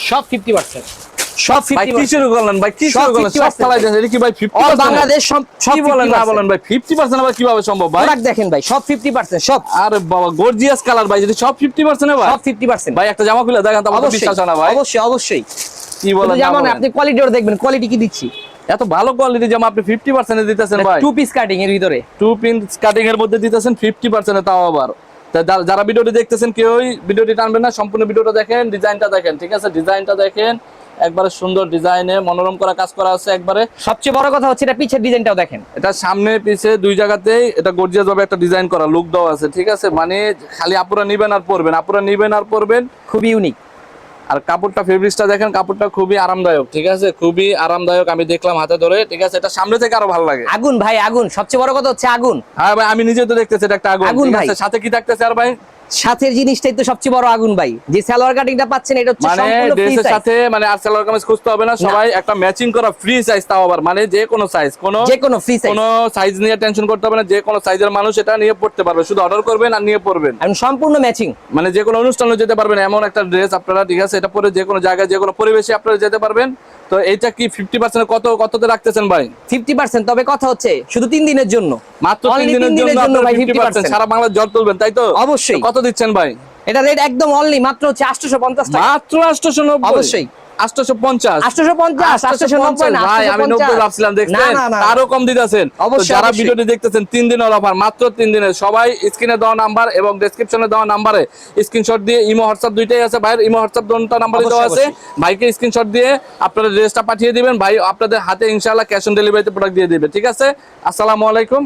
সব 50%, সব 50%। কি শুরু করলেন ভাই, কি শুরু করলেন? সব ফালাই দেন, এটা কি ভাই 50%? অল বাংলাদেশ সব কি বলেন না বলেন ভাই, 50% আবার কিভাবে সম্ভব ভাই? প্রোডাক্ট দেখেন ভাই, সব 50%, সব। আরে বাবা, গর্জিয়াস কালার ভাই, এটা সব 50% এ ভাই? সব 50%। ভাই একটা জামা খুলে দেখেন তো, আমার তো বিশ্বাস হয় না ভাই। অবশ্যই অবশ্যই। কি বলেন না যেমন বলেন? আপনি কোয়ালিটিও দেখবেন, কোয়ালিটি কি দিচ্ছি। এত ভালো কোয়ালিটি জামা আপনি 50% এ দিতেছেন ভাই। টু পিস কাটিং এর ভিতরে, টু পিন কাটিং এর মধ্যে দিতেছেন 50% এ, তাও আবার। তা যারা ভিডিওটি দেখতেছেন কেউই ভিডিওটি টানবেন না, সম্পূর্ণ ভিডিওটা দেখেন, ডিজাইনটা দেখেন, ঠিক আছে? ডিজাইনটা দেখেন, একবারে সুন্দর ডিজাইনে মনোরম করা কাজ করা আছে একবারে। সবচেয়ে বড় কথা হচ্ছে এটা পিছের ডিজাইনটাও দেখেন। এটা সামনে পিছে দুই জায়গাতেই এটা গর্জিয়াস ভাবে একটা ডিজাইন করা, লুক দেওয়া আছে, ঠিক আছে? মানে খালি আপুরা নিবেন আর পরবেন, আপুরা নিবেন আর পরবেন। খুবই ইউনিক। আর কাপড়টা, ফেব্রিক্সটা দেখেন, কাপড়টা খুবই আরামদায়ক, ঠিক আছে? খুবই আরামদায়ক, আমি দেখলাম হাতে ধরে, ঠিক আছে? এটা সামনে থেকে আরো ভালো লাগে। আগুন ভাই, আগুন। সবচেয়ে বড় কথা হচ্ছে আগুন। হ্যাঁ ভাই, আমি নিজে তো দেখতেছি এটা একটা আগুন, আগুন ঠিক ভাই। আছে? সাথে কি থাকতেছে আর ভাই? সাথের জিনিসটাই তো সবচেয়ে বড় আগুন ভাই। যে সালোয়ার কাটিংটা পাচ্ছেন এটা হচ্ছে মানে সম্পূর্ণ ফ্রি ড্রেসের সাইজ। সাথে মানে আর সালোয়ার কামিজ খুঁজতে হবে না, সবাই একটা ম্যাচিং করা ফ্রি সাইজ, তাও আবার মানে যে কোনো সাইজ, যে কোনো ফ্রি সাইজ, কোনো সাইজ নিয়ে টেনশন করতে হবে না, যে কোনো সাইজের মানুষ এটা নিয়ে পড়তে পারবে, শুধু অর্ডার করবেন আর নিয়ে পড়বেন। এবং সম্পূর্ণ ম্যাচিং। মানে যে কোনো অনুষ্ঠানে যেতে পারবেন এমন একটা ড্রেস আপনারা, ঠিক আছে? এটা পরে যে কোনো জায়গায়, যে কোনো পরিবেশে আপনারা যেতে পারবেন। তো এইটা কি 50% কততে রাখতেছেন ভাই? 50%। তবে কথা হচ্ছে শুধু 3 দিনের জন্য, মাত্র 3 Only দিনের 3 দিনের জন্য জন্য আপনারা ভাই 50%, 50%। সারা বাংলা জট তুলবেন, তাই তো? অবশ্যই। তো কত দিচ্ছেন ভাই? এটা রেট একদম অনলি মাত্র হচ্ছে 850 টাকা। মাত্র 890? অবশ্যই। 850? 850, 890 না, ভাই আমি 90 ভাবছিলাম, দেখছেন? আরো কম দিতেছেন। অবশ্যই, যারা অবশ্যই। ভিডিওটি দেখতেছেন 3 দিনের অফার, মাত্র 3 দিনের। সবাই স্ক্রিনে দেওয়া নাম্বার এবং ডেসক্রিপশনে দেওয়া নাম্বারে স্ক্রিনশট দিয়ে, ইমো হোয়াটসঅ্যাপ দুইটাই আছে ভাইয়ের, ইমো হোয়াটসঅ্যাপ দুটো নাম্বারই দেওয়া আছে। অবশ্যই, ভাইকে স্ক্রিনশট দিয়ে আপনারা ড্রেসটা পাঠিয়ে দিবেন, ভাই আপনাদের হাতে ইনশাআল্লাহ ক্যাশ অন ডেলিভারিতে প্রোডাক্ট দিয়ে দিবে, ঠিক আছে? আসসালামু আলাইকুম।